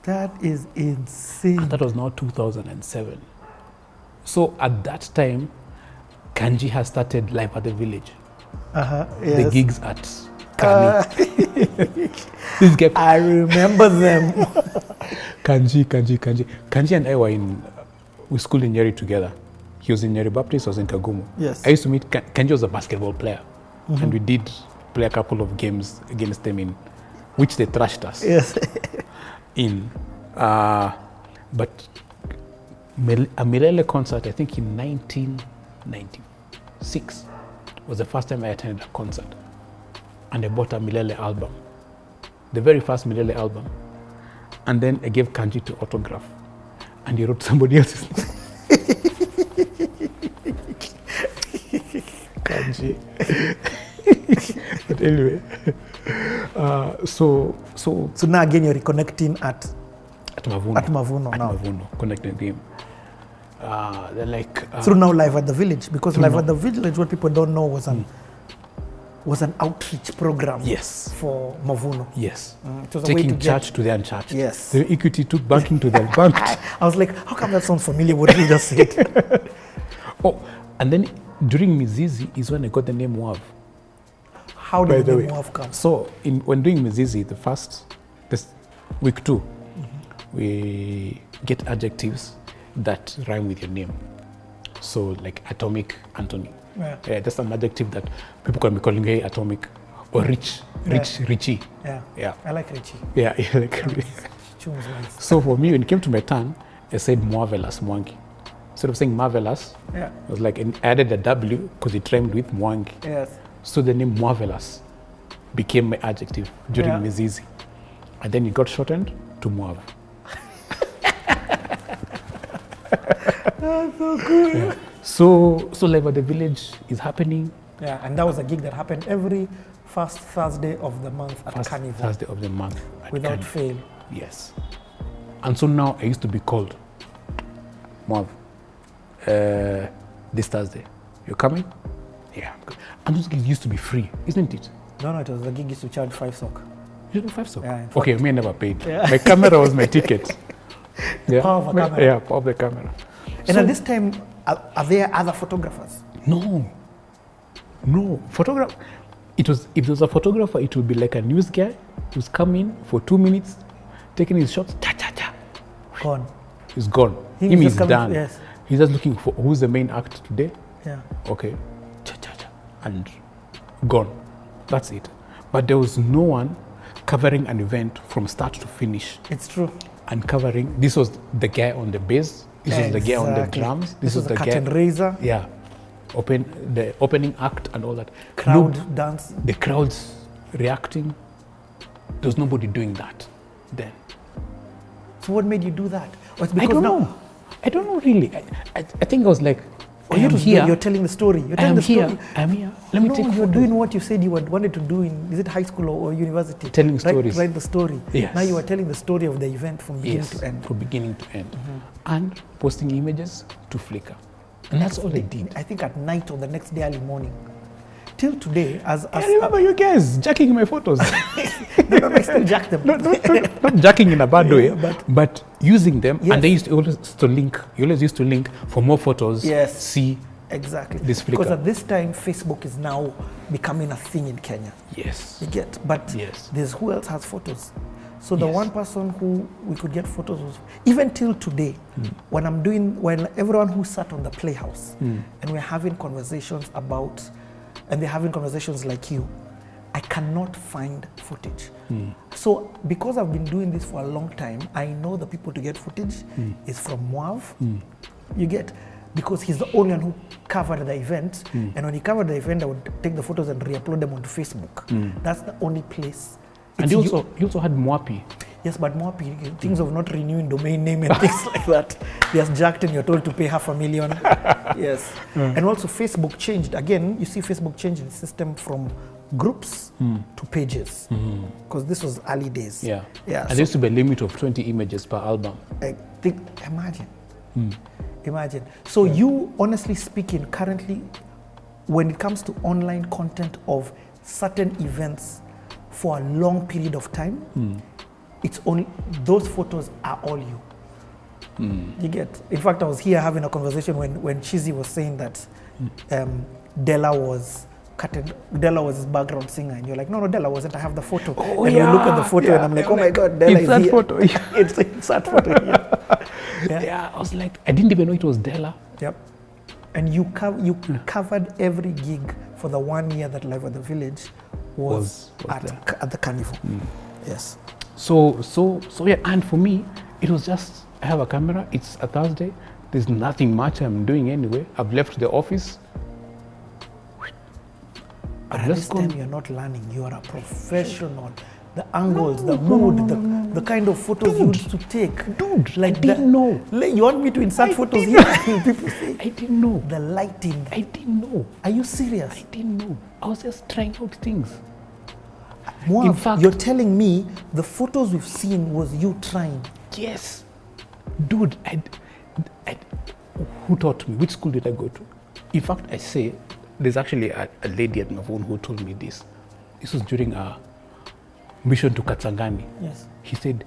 That is insane. And that was now 2007. So at that time, Kanji has started live at the village. Yes. The gigs at Kani. This guy, I remember them. Kanji. Kanji and I were we schooled in Nyeri together. He was in Nyeri Baptist, I was in Kagumu. Yes. I used to meet, Kanji was a basketball player. And we did play a couple of games against them in which they thrashed us. Yes. But a Milele concert, I think in 1996, was the first time I attended a concert. And I bought a Milele album, the very first Milele album. And then I gave Kanji to autograph. And he wrote somebody else's name. Kanji. But anyway, so now again you're reconnecting at Mavuno. At Mavuno now. Mavuno, connecting with him. They're like through now Live at the Village, because Live at the Village, what people don't know was an outreach program. Yes. For Mavuno. Yes. It was a Taking way to church to the unchurched. Yes. The Equity took banking to the banked. I was like, how come that sounds familiar? What you just said? Oh, and then during Mizizi is when I got the name Mwarv. How did the name Mwarv come? So when doing Mizizi, this week 2, we get adjectives that rhyme with your name. So like Atomic Anthony. Yeah, that's an adjective that people can be calling, hey, Atomic, or Richie. Yeah. I like Richie. Yeah, you like Richie. So for me, when it came to my turn, I said marvelous Mwangi. Instead of saying marvelous, I was like, I added a W because it rhymed with Mwangi. Yes. So the name marvelous became my adjective during Mizizi. And then it got shortened to Mwarv. That's so cool. Yeah. So Live at the Village is happening. Yeah, and that was a gig that happened every first Thursday of the month at Carnival. Thursday of the month. Without fail. Yes. And so now I used to be called, Mwarv, this Thursday. You're coming? Yeah. And those gigs used to be free, isn't it? No, it was the gig used to charge 5 SOK. You did 5 SOK? Yeah. Okay, me I never paid. Yeah. My camera was my ticket. Power of a camera. Yeah, power of the camera. And at this time, are there other photographers? No. Photographer. If there was a photographer, it would be like a news guy who's come in for 2 minutes, taking his shots, Gone. He's gone. He's done. Yes. He's just looking for who's the main act today. Yeah. Okay. And gone. That's it. But there was no one covering an event from start to finish. It's true. And covering, this was the guy on the bass, this was the guy on the drums, this was the curtain guy, raiser. Yeah. The opening act and all that. Crowd dance. The crowds reacting. There was nobody doing that then. So what made you do that? I don't know. I don't know really. I think I was like, you're telling the story. I'm here. Let me take you're doing what you said you wanted to do in, is it high school or university? Telling stories. Write the story. Yes. Now you are telling the story of the event from beginning to end. From beginning to end. And posting images to Flickr. And that's all I did. I think at night or the next day early morning. Till today, I remember you guys jacking my photos. No, I still jack them. Not jacking in a bad way, but using them. Yes. And they used to always to link. You always used to link for more photos. Yes. See. Exactly. This Flickr. Because at this time, Facebook is now becoming a thing in Kenya. Yes. You get, but there's who else has photos. So the one person who we could get photos was, even till today, when everyone who sat on the Playhouse and we're having conversations about, and they're having conversations like you, I cannot find footage. So because I've been doing this for a long time, I know the people to get footage is from Mwarv. You get, because he's the only one who covered the event, and when he covered the event, I would take the photos and re-upload them onto Facebook. That's the only place. And you also had Mwapi. Yes, but Mwapi, things of not renewing domain name and things like that. He has jacked and you're told to pay $500,000. Yes. And also Facebook changed. Again, you see Facebook changed the system from groups to pages. Because this was early days. Yeah. And there used to be a limit of 20 images per album. Imagine. So you, honestly speaking, currently, when it comes to online content of certain events for a long period of time, it's only, those photos are all you. You get, in fact, I was here having a conversation when Chizzy was saying that Della was his background singer, and you're like, no, Della wasn't. I have the photo. And you look at the photo, and I'm like, oh my God, Della is here. Photo. It's that photo here. Yeah, I was like, I didn't even know it was Della. Yep. And you covered every gig for the 1 year that Live at the Village was at the carnival. Yes. So yeah, and for me, it was just, I have a camera, it's a Thursday, there's nothing much I'm doing anyway. I've left the office. But at this time, you're not learning, you are a professional. The angles, the mood, the kind of photos you used to take. Dude, like I didn't know. You want me to insert photos here? People say, I didn't know. The lighting. I didn't know. Are you serious? I didn't know. I was just trying out things. Mwarv, in fact, you're telling me the photos we've seen was you trying? Yes. Dude, who taught me? Which school did I go to? In fact, I say, there's actually a lady at my phone who told me this. This was during a mission to Katsangani. Yes. He said,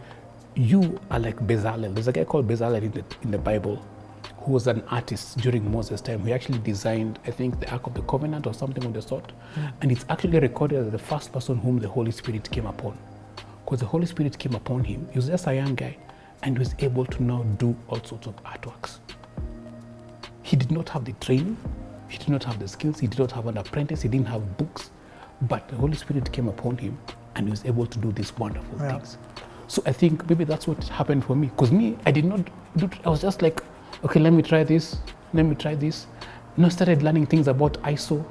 you are like Bezalel. There's a guy called Bezalel in the Bible who was an artist during Moses' time. He actually designed, I think, the Ark of the Covenant or something of the sort. And it's actually recorded as the first person whom the Holy Spirit came upon. Because the Holy Spirit came upon him. He was just a young guy and he was able to now do all sorts of artworks. He did not have the training. He did not have the skills. He did not have an apprentice. He didn't have books. But the Holy Spirit came upon him and he was able to do these wonderful things. So I think maybe that's what happened for me. Because me, I did not do it. I was just like, okay, let me try this. Let me try this. I started learning things about ISO.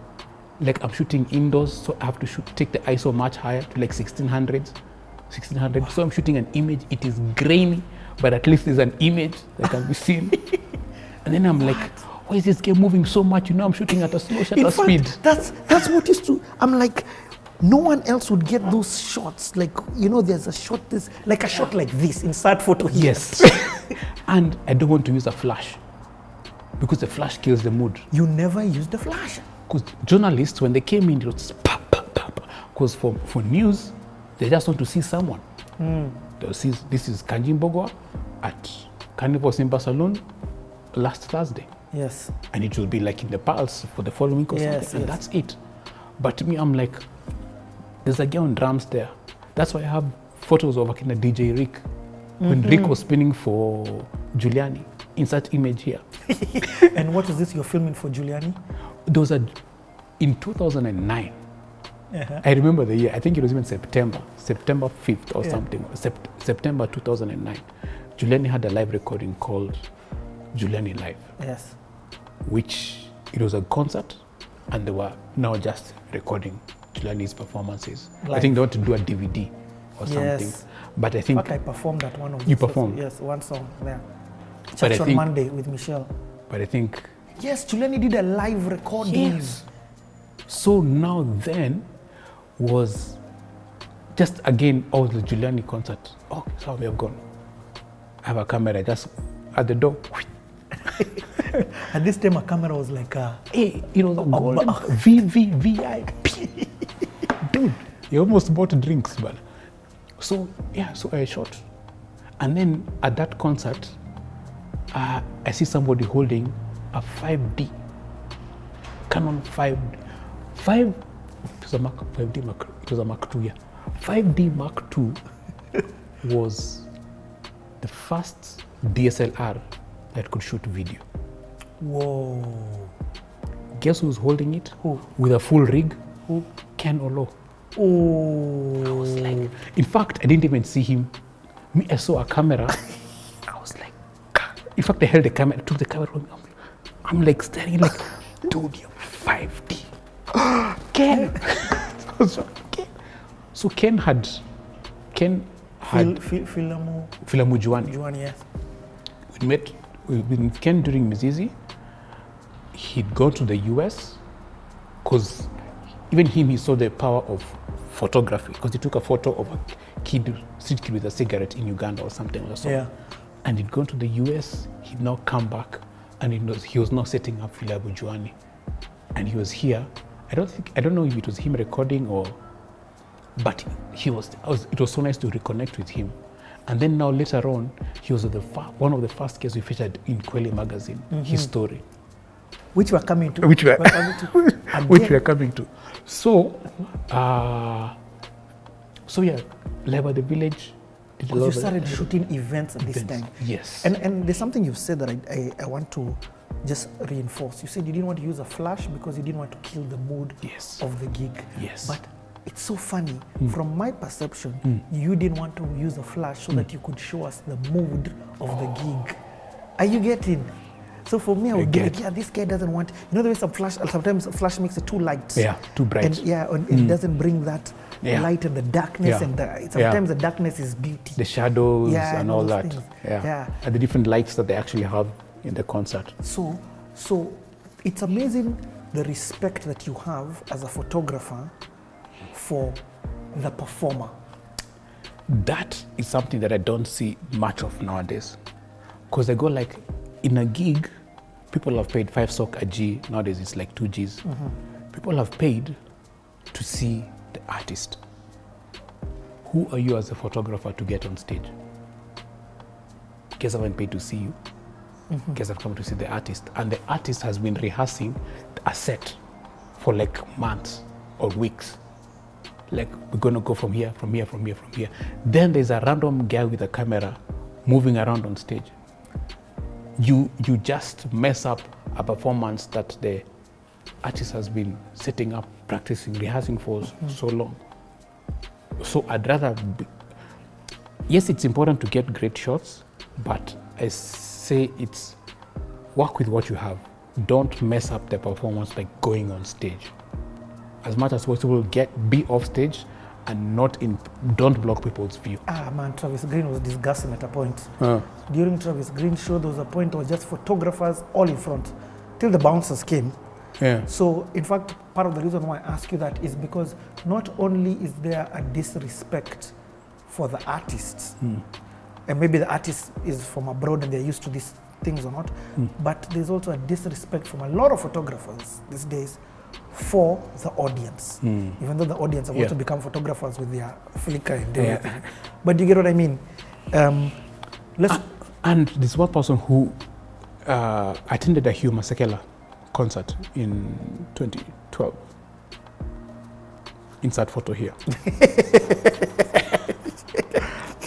Like I'm shooting indoors, so I have to take the ISO much higher to like 1600. Wow. So I'm shooting an image. It is grainy, but at least there's an image that can be seen. And then I'm like, why is this game moving so much? I'm shooting at a slow shutter speed. That's what used to, I'm like, no one else would get those shots. Like, there's a shot shot like this, insert photo here. Yes. And I don't want to use a flash because the flash kills the mood. You never use the flash? Because journalists, when they came in, it was pop, pop, pop. Because for news, they just want to see someone. They'll see, this is Kanji Mbogwa at Carnival Simba Saloon last Thursday. Yes. And it will be like in the Pulse for the following week or something. And that's it. But to me, I'm like, there's a guy on drums there. That's why I have photos of DJ Rick. When Rick was spinning for Giuliani. Insert image here. And what is this you're filming for Giuliani? Those are in 2009. I remember the year. I think it was even September 5th or something. September 2009. Giuliani had a live recording called Giuliani Live. Yes. Which it was a concert, and they were now just recording Giuliani's performances. Live. I think they want to do a DVD or something. But I think I performed at one of those. You performed? Yes, one song there. Church on Monday with Michelle. But I think Giuliani did a live recording. Yes. So now then was just again all the Giuliani concert. Oh, so we have gone. I have a camera just at the door. At this time, a camera was like a... Hey, it was a golden VVVIP. Dude, you almost bought drinks, but... So I shot. And then at that concert, I see somebody holding a 5D. Canon 5... It was a Mark 5D Mark. It was a Mark II, yeah. 5D Mark II was the first DSLR that could shoot video. Whoa. Guess who's holding it? Who? With a full rig? Who? Ken Olo. Oh. I was like, in fact, I didn't even see him. Me, I saw a camera. I was like, in fact, I held the camera, took the camera from me. I'm like staring like, dude, you're 5D. Ken. So Ken had Filamu Juani. Yes. We met with Ken during Mizizi. He'd gone to the US because even he saw the power of photography because he took a photo of a street kid with a cigarette in Uganda or something or so. Yeah. And he'd gone to the US. He'd now come back and he was now setting up Filamu Juani. And he was here. I don't know if it was him recording or, but it was so nice to reconnect with him. And then now later on, he was one of the first guests we featured in Kweli magazine, his story. Which we're coming to. Which we are coming to. So, yeah, Leba the village. You started shooting events at this time. Yes. And there's something you've said that I want to just reinforce. You said you didn't want to use a flash because you didn't want to kill the mood of the gig. Yes. But it's so funny. From my perception, you didn't want to use a flash so that you could show us the mood of the gig. Are you getting? So for me, I would be like, yeah, this guy doesn't want, you know, the way sometimes a flash makes it too light. Yeah, too bright. And it doesn't bring that light and the darkness, and sometimes the darkness is beauty. The shadows and all that. Things. And the different lights that they actually have in the concert. So it's amazing the respect that you have as a photographer for the performer. That is something that I don't see much of nowadays. Because I go like, in a gig, people have paid 5 sock a G. Nowadays it's like 2 Gs. People have paid to see the artist. Who are you as a photographer to get on stage? Guests haven't paid to see you. Guests have come to see the artist. And the artist has been rehearsing a set for like months or weeks. Like, we're gonna go from here, from here, from here, from here. Then there's a random guy with a camera moving around on stage. You just mess up a performance that the artist has been setting up, practicing, rehearsing for so long. So I'd rather yes, it's important to get great shots, but I say it's work with what you have. Don't mess up the performance by going on stage. As much as possible, be off stage and don't block people's view. Man, Travis Green was disgusting at a point. During Travis Green's show, there was a point where just photographers all in front, till the bouncers came. So, in fact, part of the reason why I ask you that is because not only is there a disrespect for the artists, and maybe the artist is from abroad and they're used to these things or not, but there's also a disrespect from a lot of photographers these days for the audience, even though the audience have also become photographers with their Flickr and everything. But you get what I mean? And there's one person who attended a Hugh Masekela concert in 2012. Insert photo here.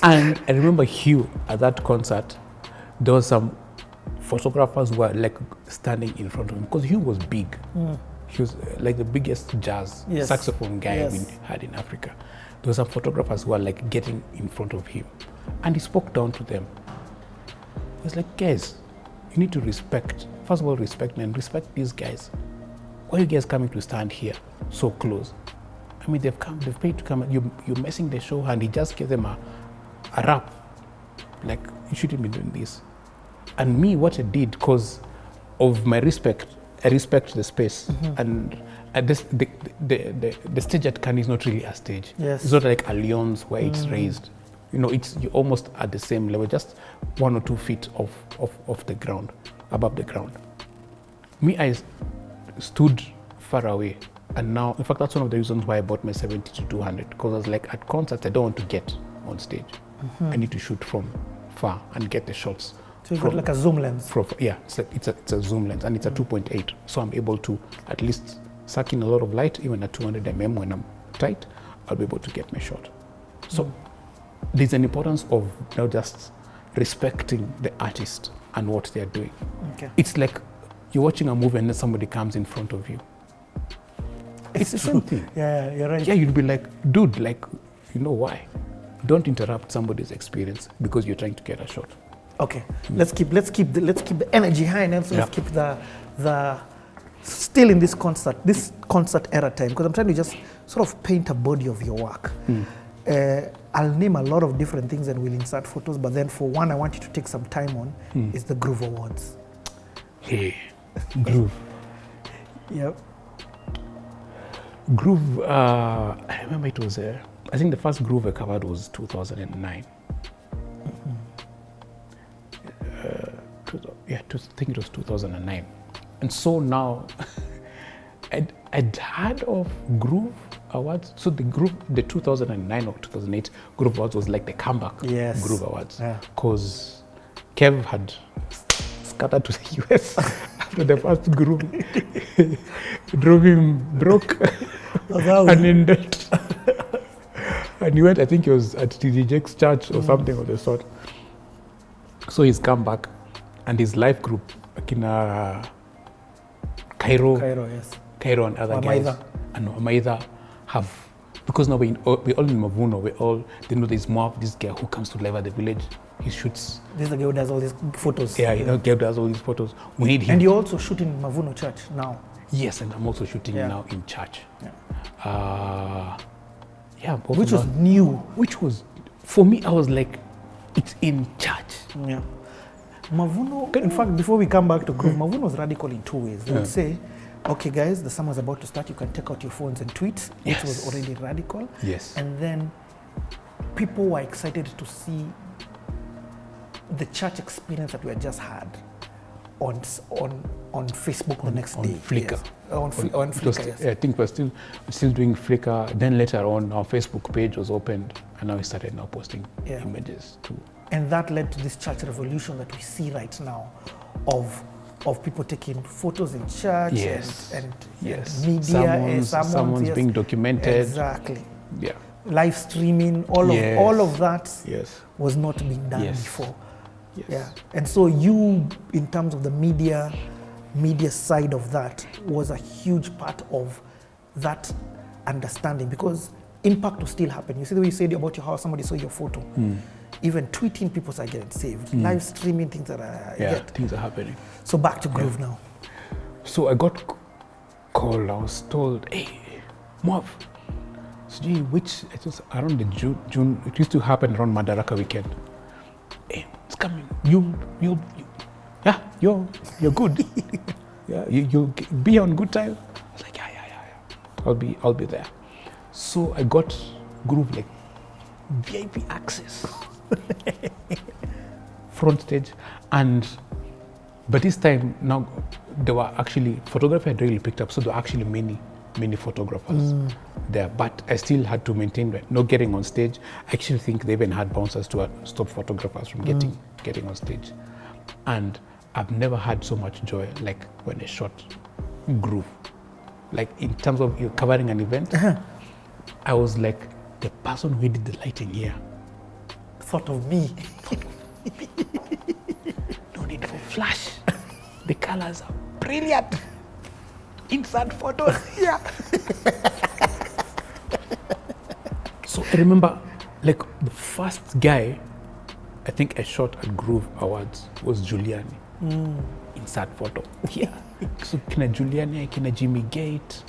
And I remember Hugh at that concert, there was some photographers who were like standing in front of him because Hugh was big. He was like the biggest jazz saxophone guy we had in Africa. There were some photographers who were like getting in front of him. And he spoke down to them. He was like, guys, you need to respect, first of all, respect me and respect these guys. Why are you guys coming to stand here so close? I mean, they've paid to come, you're messing the show, and he just gave them a rap. Like, you shouldn't be doing this. And me, what I did, because of my respect, I respect the space. And the stage at Cannes is not really a stage. It's not like a Lyons where it's raised. You know, you're almost at the same level, just 1 or 2 feet off the ground, above the ground. Me, I stood far away. And now, in fact, that's one of the reasons why I bought my 70 to 200, because I was like, at concerts, I don't want to get on stage. I need to shoot from far and get the shots. So you got like a zoom lens? It's a zoom lens, and it's a 2.8. So I'm able to at least suck in a lot of light, even at 200 mm when I'm tight, I'll be able to get my shot. So there's an importance of now just respecting the artist and what they're doing. It's like you're watching a movie and then somebody comes in front of you. It's the same thing. Yeah, you're right. Yeah, you'd be like, dude, like, you know why? Don't interrupt somebody's experience because you're trying to get a shot. Okay, let's keep the energy high, and also let's keep the still in this concert era time, because I'm trying to just sort of paint a body of your work. I'll name a lot of different things and we'll insert photos, but then for one I want you to take some time on is the Groove Awards. Hey, Groove. Yep. Groove, I remember it was, I think the first Groove I covered was 2009. I think it was 2009. And so now, I'd heard of Groove, Awards. So the group, the 2009 or 2008 Groove Awards was like the comeback Yes. Groove Awards. Yeah. Because Kev had scattered to the US after the first Groove. Drove him broke and in debt. And he went, I think he was at TD Jake's church or something of the sort. So he's come back and his life group, Akina Cairo Yes. and other Wamaitha. guys, and Wamaitha have, because now we're all in Mavuno, they know there's Mwarv, this guy who comes to live at the village, he shoots. This is the guy who does all these photos. Yeah, you know, Gabe does all these photos. We need him. And you also shoot in Mavuno Church now. Yes, and I'm also shooting Yeah. now in church. Yeah. Both Which of was us- new. Which was, for me, I was like, it's in church. Yeah. Mavuno, in fact, before we come back to Groove, Mavuno was radical in two ways. They would say, okay, guys, the summer's about to start. You can take out your phones and tweet, which Yes. was already radical. Yes. And then people were excited to see the church experience that we had just had on Facebook the next on day. Flickr. Yes. On It was- Flickr, yes. I think we're still doing Flickr. Then later on, our Facebook page was opened, and now we started now posting Yeah. images too. And that led to this church revolution that we see right now of people taking photos in church Yes. and Yes. media, Someone's yes. being documented. Exactly. Yeah. Live streaming, all of that Yes. was not being done Yes. before. Yes. Yeah. And so you, in terms of the media side of that, was a huge part of that understanding, because impact was still happening. You see the way you said about how somebody saw your photo. Even tweeting, people are getting saved. Live streaming, things that are Things are happening. So back to Groove now. So I got called. I was told, "Hey, Mwarv, so gee, it was around the June. It used to happen around Madaraka weekend. Hey, it's coming. You're good. Yeah, you'll be on good time." I was like, yeah. I'll be there. So I got Groove like VIP access, front stage, but this time now there were actually photography had really picked up, so there were actually many photographers there. But I still had to maintain not getting on stage. I actually think they even had bouncers to stop photographers from getting on stage. And I've never had so much joy like when I shot Groove. Like in terms of you covering an event, I was like the person who did the lighting here. Thought of me. No need for flash. The colors are brilliant. Insert photos here. So I remember, like the first guy I think I shot at Groove Awards was Giuliani. Insert photo here. So kina Giuliani, kina Jimmy Gate,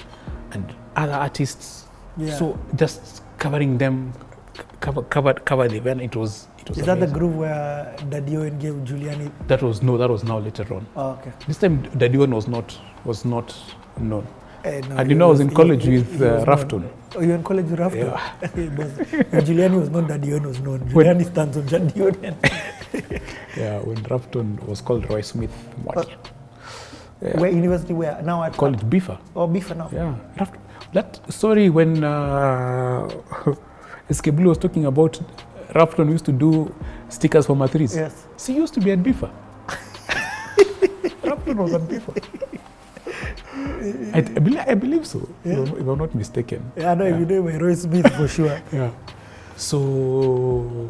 and other artists. Yeah. So just covering them, cover the event. It was Is that the amazing. Groove where Daddy Owen gave Giuliani? That was now later on. Oh, okay. This time Daddy Owen was not known. No, And he you know, I was in he- college he- with he was Rafton. known. Oh, you were in college with Rafton? Yeah. When Giuliani was known, Daddy Owen was known. Giuliani stands on Daddy Owen. Yeah, when Rafton was called Roy Smith. Yeah. Where university where? Now at Called it Bifa. Oh, Bifa now. Yeah. That story when SK Blue was talking about Rafton used to do stickers for Mathris. Yes. So he used to be at Bifa. Rafton was at Bifa. I believe so, Yeah. if I'm not mistaken. Yeah, I know, if you know by Roy Smith for sure. Yeah. So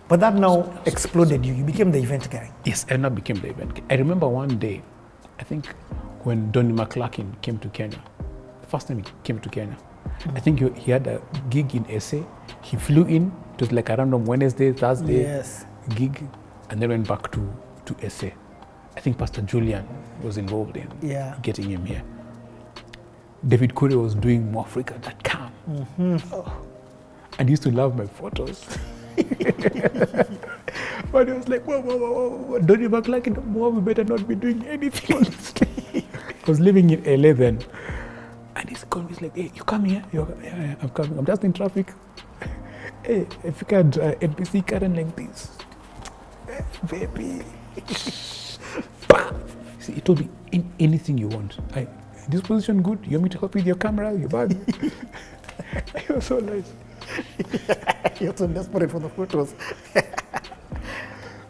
But that now exploded you. You became the event guy. yes, and I became the event. I remember one day, I think when Donnie McClarkin came to Kenya, the first time he came to Kenya, I think he had a gig in SA. He flew in, it was like a random Wednesday, Thursday Yes. gig, and then went back to SA. I think Pastor Julian was involved in getting him here. David Kure was doing moreafrica.com. And he used to love my photos. But he was like, whoa, Donnie McClarkin, we better not be doing anything on the street. I was living in LA then. And he's calling me, he's like, hey, you come here? Yeah, I'm coming. I'm just in traffic. Hey, if you can NPC current like this. Baby. See, he told me, anything you want. This position good? You want me to help with your camera, your bag? It was so nice. You're so desperate for the photos.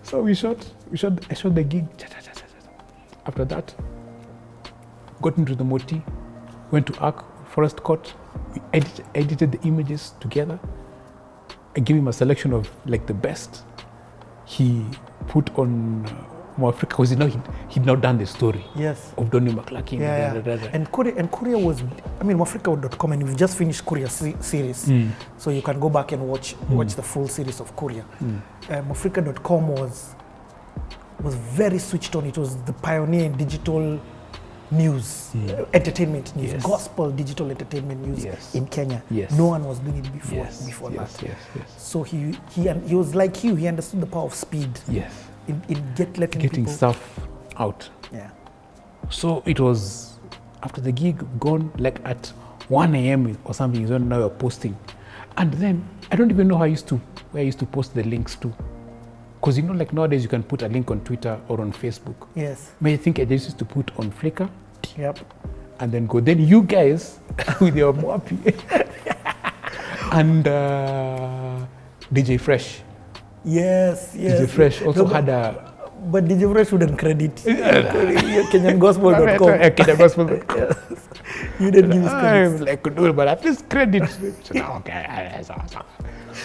So I shot the gig. After that, got into the moti, went to ARC, Forest Court. We edited the images together. I gave him a selection of like the best. He put on Mwarv because he'd now done the story. Yes. Of Donnie McClurkin. Yeah. And Korea was, I mean, Mwafrika.com, and we've just finished Korea series. So you can go back and watch the full series of Korea. Mwafrika.com was very switched on. It was the pioneer in digital news, entertainment news, gospel digital entertainment news in Kenya. No one was doing it before that. So he was like you. He understood the power of speed. In letting getting people stuff out. Yeah. So it was after the gig gone, like at 1 a.m. or something. Is when now you're posting, and then I don't even know where I used to post the links to. Because like nowadays you can put a link on Twitter or on Facebook. Yes. I think I just used to put on Flickr. Yep. And then go. Then you guys with your Mwapi and DJ Fresh. Yes. DJ Fresh also had a. But DJ Fresh wouldn't credit KenyanGospel.com. KenyanGospel.com. You didn't give his credit. I'm like, no, but at least credit. Okay.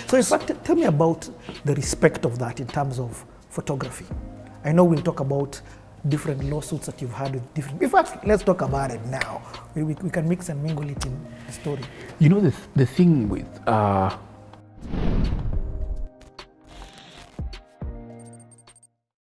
So in fact, tell me about the respect of that in terms of photography. I know we'll talk about different lawsuits that you've had with different. In fact, let's talk about it now. We can mix and mingle it in the story. You know the thing with